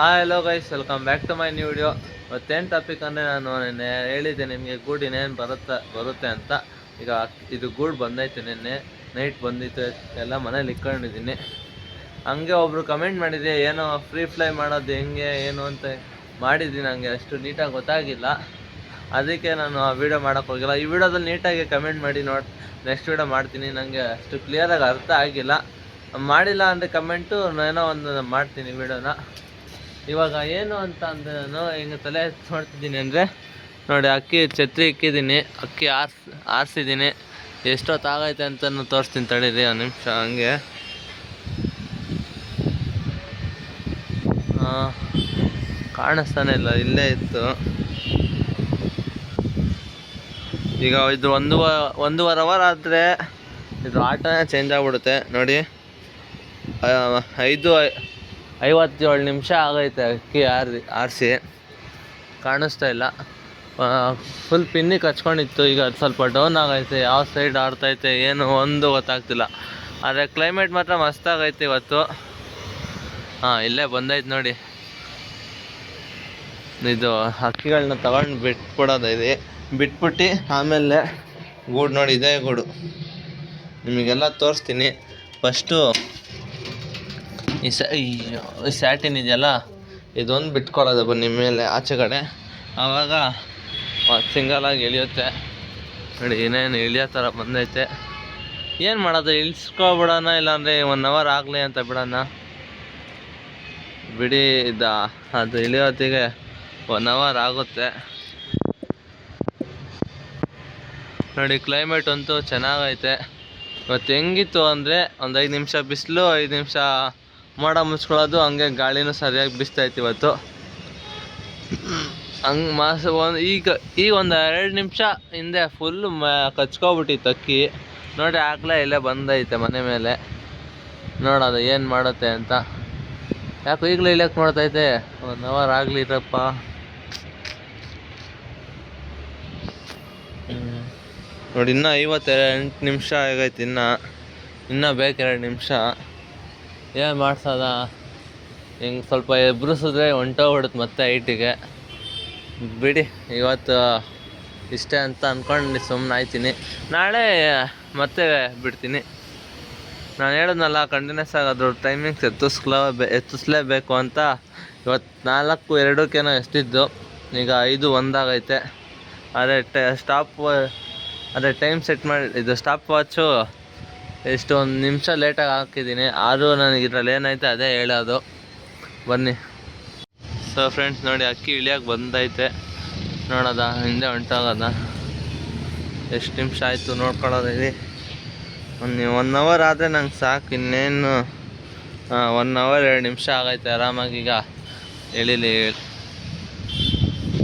Hello guys, welcome back to my new video. ಮತ್ತೇನು topic ಅಂದರೆ, ನಾನು ನಿನ್ನೆ ಹೇಳಿದ್ದೆ ನಿಮಗೆ ಗೂಡು ಇನ್ನೇನು ಬರುತ್ತೆ ಅಂತ. ಈಗ ಇದು ಗೂಡು ಬಂದೈತೆ, ನಿನ್ನೆ ನೈಟ್ ಬಂದಿತ್ತು, ಎಲ್ಲ ಮನೇಲಿ ಇಟ್ಕೊಂಡಿದ್ದೀನಿ. ಹಂಗೆ ಒಬ್ರು ಕಮೆಂಟ್ ಮಾಡಿದ್ದೆ, ಏನೋ ಫ್ರೀ ಫ್ಲೈ ಮಾಡೋದು ಹೆಂಗೆ ಏನು ಅಂತ ಮಾಡಿದ್ದೀನಿ. ನನಗೆ ಅಷ್ಟು ನೀಟಾಗಿ ಗೊತ್ತಾಗಿಲ್ಲ, ಅದಕ್ಕೆ ನಾನು ಆ ವಿಡಿಯೋ ಮಾಡೋಕ್ಕೆ ಹೋಗಿಲ್ಲ. ಈ ವಿಡಿಯೋದಲ್ಲಿ ನೀಟಾಗಿ ಕಮೆಂಟ್ ಮಾಡಿ ನೆಕ್ಸ್ಟ್ ವಿಡಿಯೋ ಮಾಡ್ತೀನಿ. ನನಗೆ ಅಷ್ಟು ಕ್ಲಿಯರಾಗಿ ಅರ್ಥ ಆಗಿಲ್ಲ. ಮಾಡಿಲ್ಲ ಅಂದರೆ ಕಮೆಂಟು ಏನೋ ಒಂದು ಮಾಡ್ತೀನಿ ವಿಡಿಯೋನ. ಇವಾಗ ಏನು ಅಂತ ಅಂದರೆ, ನಾನು ಹಿಂಗೆ ತಲೆ ನೋಡ್ತಿದ್ದೀನಿ ಅಂದರೆ ನೋಡಿ, ಅಕ್ಕಿ ಛತ್ರಿ ಇಕ್ಕಿದ್ದೀನಿ, ಅಕ್ಕಿ ಆರಿಸಿದ್ದೀನಿ. ಎಷ್ಟೊತ್ತಾಗೈತೆ ಅಂತಲೂ ತೋರಿಸ್ತೀನಿ ತಡೀರಿ ಒಂದು ನಿಮಿಷ. ಹಂಗೆ ಕಾಣಿಸ್ತಾನೆ ಇಲ್ಲ, ಇಲ್ಲೇ ಇತ್ತು. ಈಗ ಇದು ಒಂದೂವರೆ ಅವರ್ ಆದರೆ ಇದು ಆಟೋನೇ ಚೇಂಜ್ ಆಗಿಬಿಡುತ್ತೆ. ನೋಡಿ, 5:57 ನಿಮಿಷ ಆಗೈತೆ ಅಕ್ಕಿ ಆರಿಸಿ. ಕಾಣಿಸ್ತಾ ಇಲ್ಲ, ಫುಲ್ ಪಿನ್ನಿಗೆ ಹಚ್ಕೊಂಡಿತ್ತು. ಈಗ ಅದು ಸ್ವಲ್ಪ ಡೌನ್ ಆಗೈತೆ. ಯಾವ ಸೈಡ್ ಆಡ್ತೈತೆ ಏನು ಒಂದು ಗೊತ್ತಾಗ್ತಿಲ್ಲ. ಆದರೆ ಕ್ಲೈಮೇಟ್ ಮಾತ್ರ ಮಸ್ತಾಗೈತೆ ಇವತ್ತು. ಇಲ್ಲೇ ಬಂದೈತೆ ನೋಡಿ. ಇದು ಅಕ್ಕಿಗಳನ್ನ ತಗೊಂಡು ಬಿಟ್ಬಿಡೋದಿದೆ. ಬಿಟ್ಬಿಟ್ಟು ಆಮೇಲೆ ಗೂಡು ನೋಡಿ, ಇದೇ ಗೂಡು ನಿಮಗೆಲ್ಲ ತೋರಿಸ್ತೀನಿ. ಫಸ್ಟು ಈ ಸ್ಯಾಟಿನ್ ಇದೆಯಲ್ಲ, ಇದೊಂದು ಬಿಟ್ಕೊಳ್ಳೋದು ಬನ್ನಿ ಮೇಲೆ ಆಚೆ ಕಡೆ. ಆವಾಗ ಸಿಂಗಲಾಗಿ ಇಳಿಯುತ್ತೆ ನೋಡಿ. ಏನೇನು ಇಳಿಯೋ ಥರ ಬಂದೈತೆ. ಏನು ಮಾಡೋದು, ಇಳಿಸ್ಕೊಬಿಡೋಣ, ಇಲ್ಲಾಂದರೆ 1 ಅವರ್ ಆಗಲಿ ಅಂತ ಬಿಡೋಣ. ಬಿಡಿ, ಅದು ಇಳಿಯೋತ್ತಿಗೆ 1 ಅವರ್ ಆಗುತ್ತೆ ನೋಡಿ. ಕ್ಲೈಮೇಟ್ ಅಂತೂ ಚೆನ್ನಾಗೈತೆ. ಇವತ್ತು ಹೆಂಗಿತ್ತು ಅಂದರೆ, ಒಂದು 5 ನಿಮಿಷ ಬಿಸಿಲು, 5 ನಿಮಿಷ ಮೋಡ ಮುಚ್ಕೊಳ್ಳೋದು, ಹಂಗೆ ಗಾಳಿನೂ ಸರಿಯಾಗಿ ಬೀಸ್ತೈತೆ ಇವತ್ತು. ಹಂಗೆ ಈಗ ಒಂದು 2 ನಿಮಿಷ ಹಿಂದೆ ಫುಲ್ಲು ಕಚ್ಕೊಬಿಟ್ಟಿತ್ತು ಅಕ್ಕಿ ನೋಡಿ. ಆಗಲೇ ಇಲ್ಲೇ ಬಂದೈತೆ ಮನೆ ಮೇಲೆ. ನೋಡೋದು ಏನು ಮಾಡುತ್ತೆ ಅಂತ. ಯಾಕೆ ಈಗಲೇ ಇಲ್ಲಕ್ಕೆ ನೋಡ್ತೈತೆ? 1 ಅವರ್ ಆಗಲಿರಪ್ಪ. ನೋಡಿ, ಇನ್ನೂ 58 ನಿಮಿಷ ಆಗೈತೆ. ಇನ್ನೂ ಬೇಕು 2 ನಿಮಿಷ. ಏನು ಮಾಡ್ಸೋದ? ಹಿಂಗೆ ಸ್ವಲ್ಪ ಎಬ್ರಿಸಿದ್ರೆ ಹೊಂಟೋಗ್ಬಿಡುತ್ತೆ ಮತ್ತೆ ಹೈಟಿಗೆ. ಬಿಡಿ, ಇವತ್ತು ಇಷ್ಟೇ ಅಂತ ಅಂದ್ಕೊಂಡು ಸುಮ್ಮನೆ ಆಯ್ತೀನಿ. ನಾಳೆ ಮತ್ತೆ ಬಿಡ್ತೀನಿ. ನಾನು ಹೇಳಿದ್ನಲ್ಲ, ಕಂಟಿನ್ಯೂಸ್ ಆಗೋದು ಟೈಮಿಂಗ್ಸ್ ಎತ್ತಿಸ್ಲೇಬೇಕು ಅಂತ. ಇವತ್ತು 4:02 ಎಷ್ಟಿದ್ದು, ಈಗ 5:01 ಆಗೈತೆ. ಅದೇ ಟೈಮ್ ಸೆಟ್ ಮಾಡಿ, ಇದು ಸ್ಟಾಪ್ ವಾಚು ಎಷ್ಟು 1 ನಿಮಿಷ ಲೇಟಾಗಿ ಹಾಕಿದ್ದೀನಿ. ಆದರೂ ನನಗೆ ಇದರಲ್ಲಿ ಏನೈತೆ ಅದೇ ಹೇಳೋದು. ಬನ್ನಿ. ಸೊ ಫ್ರೆಂಡ್ಸ್ ನೋಡಿ, ಅಕ್ಕಿ ಇಳಿಯೋಕೆ ಬಂದೈತೆ. ನೋಡೋದ ಹಿಂದೆ ಹೊಂಟೋಗೋದ. ಎಷ್ಟು ನಿಮಿಷ ಆಯಿತು ನೋಡ್ಕೊಳ್ಳೋದಿದೆ. 1 ಅವರ್ ಆದರೆ ನಂಗೆ ಸಾಕು. ಇನ್ನೇನು 1 ಅವರ್ 2 ನಿಮಿಷ ಆಗೈತೆ ಆರಾಮಾಗಿ. ಈಗ ಎಳೀಲಿ.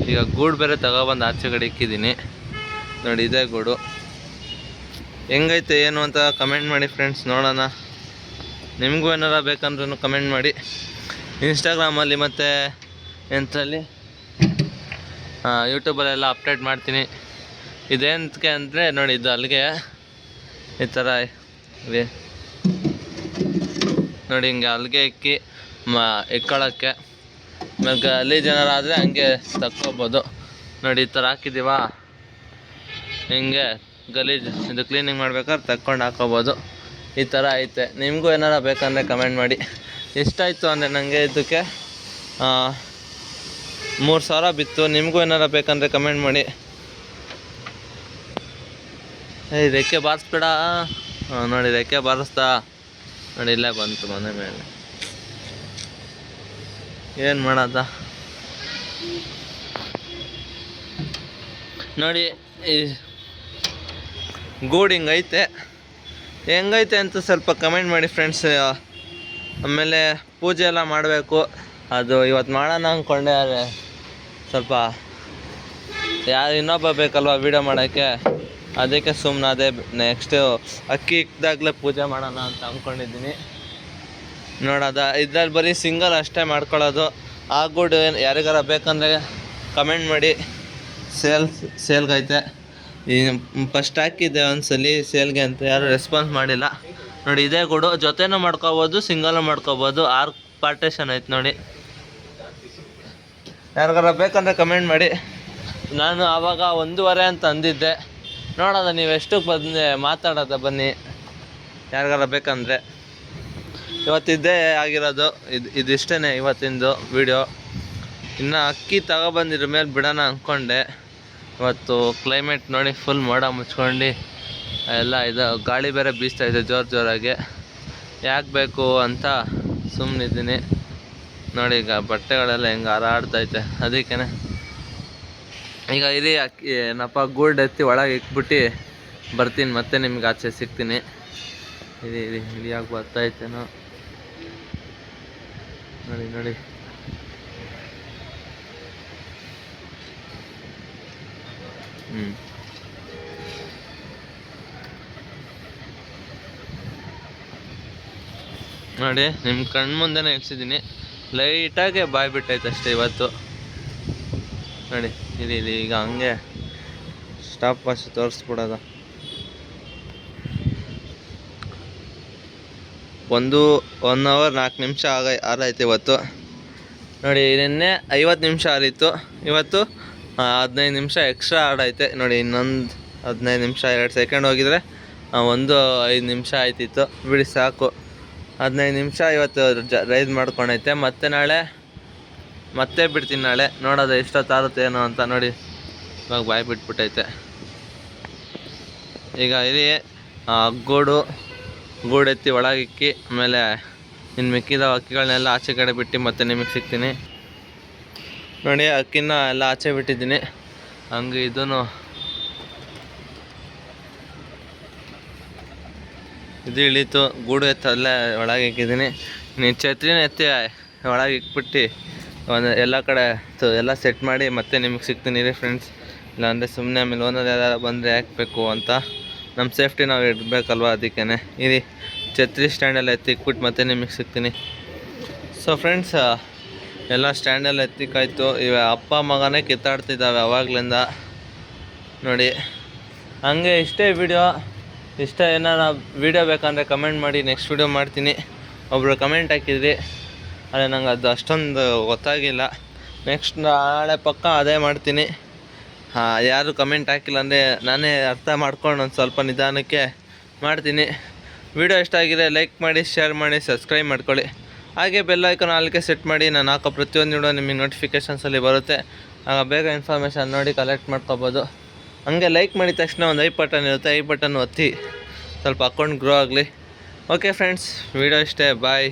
ಈಗ ಗೂಡು ಬೇರೆ ತಗೊಬಂದು ಆಚೆ ಕಡೆ ಇಕ್ಕಿದ್ದೀನಿ ನೋಡಿ. ಇದೇ ಗೂಡು. ಹೆಂಗೈತೆ ಏನು ಅಂತ ಕಮೆಂಟ್ ಮಾಡಿ ಫ್ರೆಂಡ್ಸ್, ನೋಡೋಣ. ನಿಮಗೂ ಏನಾರ ಬೇಕಂದ್ರೂ ಕಮೆಂಟ್ ಮಾಡಿ. ಇನ್ಸ್ಟಾಗ್ರಾಮಲ್ಲಿ ಮತ್ತು ಎಂಥಲ್ಲಿ ಯೂಟ್ಯೂಬಲ್ಲೆಲ್ಲ ಅಪ್ಡೇಟ್ ಮಾಡ್ತೀನಿ. ಇದೇನಕ್ಕೆ ಅಂದರೆ ನೋಡಿ, ಇದು ಅಲ್ಲಿಗೆ ಈ ಥರ ನೋಡಿ, ಹಿಂಗೆ ಅಲ್ಲಿಗೆ ಇಕ್ಕಿ ಇಕ್ಕೊಳ್ಳೋಕ್ಕೆ. ಆಮೇಲೆ ಗಲೀಜು ಏನಾರು ಆದರೆ ಹಂಗೆ ತಕ್ಕೋಬೋದು ನೋಡಿ. ಈ ಥರ ಹಾಕಿದ್ದೀವ, ಹಿಂಗೆ ಗಲೀಜು ಇದು ಕ್ಲೀನಿಂಗ್ ಮಾಡ್ಬೇಕಾದ್ರೆ ತಕ್ಕೊಂಡು ಹಾಕೋಬೋದು. ಈ ಥರ ಐತೆ. ನಿಮಗೂ ಏನಾರ ಬೇಕಂದರೆ ಕಮೆಂಟ್ ಮಾಡಿ. ಎಷ್ಟಾಯಿತು ಅಂದರೆ, ನನಗೆ ಇದಕ್ಕೆ 3,000 ಬಿತ್ತು. ನಿಮಗೂ ಏನಾರ ಬೇಕಂದರೆ ಕಮೆಂಟ್ ಮಾಡಿ. ರೆಕ್ಕೆ ಬಾರಿಸ್ಬೇಡ. ನೋಡಿ, ರೆಕ್ಕೆ ಬಾರಿಸ್ತಾ ನೋಡಿ, ಇಲ್ಲೇ ಬಂತು ಮನೆ ಮೇಲೆ. ಏನು ಮಾಡೋದ ನೋಡಿ. ಈ ಗೂಡು ಹಿಂಗೈತೆ. ಹೆಂಗೈತೆ ಅಂತ ಸ್ವಲ್ಪ ಕಮೆಂಟ್ ಮಾಡಿ ಫ್ರೆಂಡ್ಸ್. ಆಮೇಲೆ ಪೂಜೆ ಎಲ್ಲ ಮಾಡಬೇಕು. ಅದು ಇವತ್ತು ಮಾಡೋಣ ಅಂದ್ಕೊಂಡೆ, ಸ್ವಲ್ಪ ಇನ್ನೊಬ್ಬ ಬೇಕಲ್ವ ವೀಡಿಯೋ ಮಾಡೋಕ್ಕೆ. ಅದಕ್ಕೆ ಸುಮ್ಮನೆ ಅದೇ ನೆಕ್ಸ್ಟು ಅಕ್ಕಿ ಇಕ್ದಾಗಲೇ ಪೂಜೆ ಮಾಡೋಣ ಅಂತ ಅಂದ್ಕೊಂಡಿದ್ದೀನಿ. ನೋಡೋದ, ಇದ್ರಲ್ಲಿ ಬರೀ ಸಿಂಗಲ್ ಅಷ್ಟೇ ಮಾಡ್ಕೊಳ್ಳೋದು. ಆ ಗೂಡು ಯಾರಿಗಾರ ಬೇಕಂದರೆ ಕಮೆಂಟ್ ಮಾಡಿ. ಸೇಲ್ಗೈತೆ. ಈ ಫಸ್ಟ್ ಹಾಕಿದ್ದೆ ಒಂದ್ಸಲಿ ಸೇಲ್ಗೆ ಅಂತ, ಯಾರು ರೆಸ್ಪಾನ್ಸ್ ಮಾಡಿಲ್ಲ ನೋಡಿ. ಇದೇ ಗೂಡು ಜೊತೆನೂ ಮಾಡ್ಕೋಬೋದು, ಸಿಂಗಲ್ಲು ಮಾಡ್ಕೋಬೋದು. 6 ಪಾರ್ಟೇಷನ್ ಐತೆ ನೋಡಿ. ಯಾರಿಗಾರ ಬೇಕಂದರೆ ಕಮೆಂಟ್ ಮಾಡಿ. ನಾನು ಆವಾಗ 1:15 ಅಂತ ಅಂದಿದ್ದೆ. ನೋಡೋದ ನೀವು ಎಷ್ಟಕ್ಕೆ ಬಂದು ಮಾತಾಡೋದ ಬನ್ನಿ, ಯಾರಿಗಾರ ಬೇಕಂದರೆ. ಇವತ್ತಿದ್ದೇ ಆಗಿರೋದು, ಇದಿಷ್ಟೇ ಇವತ್ತಿಂದು ವೀಡಿಯೋ. ಇನ್ನು ಅಕ್ಕಿ ತಗೊಬಂದಿದ್ರ ಮೇಲೆ ಬಿಡೋಣ ಅಂದ್ಕೊಂಡೆ. ಇವತ್ತು ಕ್ಲೈಮೇಟ್ ನೋಡಿ ಫುಲ್ ಮೋಡ ಮುಚ್ಕೊಂಡು ಎಲ್ಲ ಇದು ಗಾಳಿ ಬೇರೆ ಬೀಸ್ತಾಯಿದೆ ಜೋರಾಗಿ. ಯಾಕೆ ಬೇಕು ಅಂತ ಸುಮ್ಮನಿದ್ದೀನಿ. ನೋಡಿ ಈಗ ಬಟ್ಟೆಗಳೆಲ್ಲ ಹೆಂಗೆ ಹಾರಾಡ್ತೈತೆ. ಅದಕ್ಕೇ ಈಗ ಇಲ್ಲಿ ಏನಪ್ಪ ಗೂಡ್ ಎತ್ತಿ ಒಳಗೆ ಇಟ್ಬಿಟ್ಟು ಬರ್ತೀನಿ, ಮತ್ತೆ ನಿಮ್ಗೆ ಆಚೆ ಸಿಗ್ತೀನಿ. ಇಳಿಯಾಗಿ ಬರ್ತಾಯಿತ್ತೇನೋ ನೋಡಿ. ನೋಡಿ ನೋಡಿ ನಿಮ್ಮ ಕಣ್ಮುಂದೆನೇ ಇಳಿಸಿದ್ದೀನಿ. ಲೈಟಾಗೆ ಬಾಯ್ ಬಿಟ್ಟೈತೆ ಅಷ್ಟೇ ಇವತ್ತು. ನೋಡಿ ಇಲ್ಲಿ ಈಗ ಹಂಗೆ ಸ್ಟಾಪ್ ವಾಚ್ ತೋರಿಸ್ಬಿಡೋದ. 1 hour 4 ನಿಮಿಷ ಆರೈತೆ ಇವತ್ತು. ನೋಡಿ ನಿನ್ನೆ 50 ನಿಮಿಷ ಆರಿತ್ತು, ಇವತ್ತು 15 ನಿಮಿಷ ಎಕ್ಸ್ಟ್ರಾ ಆಡೈತೆ. ನೋಡಿ ಇನ್ನೊಂದು 15 ನಿಮಿಷ 2 ಸೆಕೆಂಡ್ ಹೋಗಿದ್ರೆ 5 ನಿಮಿಷ ಆಯ್ತಿತ್ತು. ಬಿಡಿ ಸಾಕು, 15 ನಿಮಿಷ ಇವತ್ತು ರೈಸ್ ಮಾಡ್ಕೊಂಡೈತೆ. ಮತ್ತೆ ನಾಳೆ ಮತ್ತೆ ಬಿಡ್ತೀನಿ. ನಾಳೆ ನೋಡೋದು ಎಷ್ಟೊತ್ತಾಗುತ್ತೆ ಏನೋ ಅಂತ. ನೋಡಿ ಇವಾಗ ಬಾಯಿ ಬಿಟ್ಬಿಟ್ಟೈತೆ. ಈಗ ಇಲ್ಲಿ ಗೂಡು ಎತ್ತಿ ಒಳಗಿಕ್ಕಿ ಆಮೇಲೆ ಇನ್ನು ಮಿಕ್ಕಿದ ಅಕ್ಕಿಗಳನ್ನೆಲ್ಲ ಆಚೆ ಕಡೆ ಬಿಟ್ಟು ಮತ್ತೆ ನಿಮಗೆ ಸಿಗ್ತೀನಿ. ನೋಡಿ ಅಕ್ಕಿನ ಎಲ್ಲ ಆಚೆ ಬಿಟ್ಟಿದ್ದೀನಿ. ಹಂಗೆ ಇದು ಇಳೀತು. ಗೂಡು ಎತ್ತು ಅಲ್ಲೇ ಒಳಗೆ ಇಕ್ಕಿದ್ದೀನಿ. ನೀನು ಛತ್ರಿನ ಎತ್ತಿ ಒಳಗೆ ಇಕ್ಬಿಟ್ಟು ಎಲ್ಲ ಕಡೆ ಎಲ್ಲ ಸೆಟ್ ಮಾಡಿ ಮತ್ತೆ ನಿಮಗೆ ಸಿಗ್ತೀನಿ ರೀ ಫ್ರೆಂಡ್ಸ್. ಇಲ್ಲಾಂದರೆ ಸುಮ್ಮನೆ ಆಮೇಲೆ ಓನರ್ ಯಾರು ಬಂದರೆ ಹಾಕಬೇಕು ಅಂತ ನಮ್ಮ ಸೇಫ್ಟಿ ನಾವು ಇಡಬೇಕಲ್ವ. ಅದಕ್ಕೇ ಇರಿ ಛತ್ರಿ ಸ್ಟ್ಯಾಂಡೆಲ್ಲ ಎತ್ತಿಕ್ಬಿಟ್ಟು ಮತ್ತೆ ನಿಮಗೆ ಸಿಗ್ತೀನಿ. ಸೊ ಫ್ರೆಂಡ್ಸ್, ಎಲ್ಲ ಸ್ಟ್ಯಾಂಡೆಲ್ಲ ಎತ್ತಿಕ್ಕಾಯ್ತು. ಅಪ್ಪ ಮಗನೇ ಕಿತ್ತಾಡ್ತಿದ್ದಾವೆ ಅವಾಗಲಿಂದ. ನೋಡಿ ಹಂಗೆ ಇಷ್ಟೇ ವಿಡಿಯೋ. ಏನಾರ ವೀಡಿಯೋ ಬೇಕಂದರೆ ಕಮೆಂಟ್ ಮಾಡಿ, ನೆಕ್ಸ್ಟ್ ವೀಡಿಯೋ ಮಾಡ್ತೀನಿ. ಒಬ್ಬರು ಕಮೆಂಟ್ ಹಾಕಿದ್ರಿ, ಆದರೆ ನಂಗೆ ಅದು ಅಷ್ಟೊಂದು ಗೊತ್ತಾಗಿಲ್ಲ. ನೆಕ್ಸ್ಟ್ ನಾಳೆ ಪಕ್ಕ ಅದೇ ಮಾಡ್ತೀನಿ. ಯಾರು ಕಮೆಂಟ್ ಹಾಕಿಲ್ಲ ಅಂದರೆ ನಾನೇ ಅರ್ಥ ಮಾಡ್ಕೊಂಡು ಒಂದು ಸ್ವಲ್ಪ ನಿಧಾನಕ್ಕೆ ಮಾಡ್ತೀನಿ. ವಿಡಿಯೋ ಇಷ್ಟ ಆಗಿದೆ ಲೈಕ್ ಮಾಡಿ, ಶೇರ್ ಮಾಡಿ, ಸಬ್ಸ್ಕ್ರೈಬ್ ಮಾಡ್ಕೊಳ್ಳಿ. ಹಾಗೆ ಬೆಲ್ ಐಕಾನ್ ಅಲ್ಲಿಗೆ ಸೆಟ್ ಮಾಡಿ. ನಾನು ಹಾಕೋ ಪ್ರತಿಯೊಂದು ವಿಡಿಯೋ ನಿಮಗೆ ನೋಟಿಫಿಕೇಷನ್ಸಲ್ಲಿ ಬರುತ್ತೆ. ಆಗ ಬೇಗ ಇನ್ಫಾರ್ಮೇಷನ್ ನೋಡಿ ಕಲೆಕ್ಟ್ ಮಾಡ್ಕೋಬೋದು. ಹಂಗೆ ಲೈಕ್ ಮಾಡಿದ ತಕ್ಷಣ ಒಂದು ಐ ಬಟನ್ ಇರುತ್ತೆ, ಐ ಬಟನ್ ಒತ್ತಿ ಸ್ವಲ್ಪ ಅಕೌಂಟ್ ಗ್ರೋ ಆಗಲಿ. ಓಕೆ ಫ್ರೆಂಡ್ಸ್, ವಿಡಿಯೋ ಇಷ್ಟೇ, ಬಾಯ್.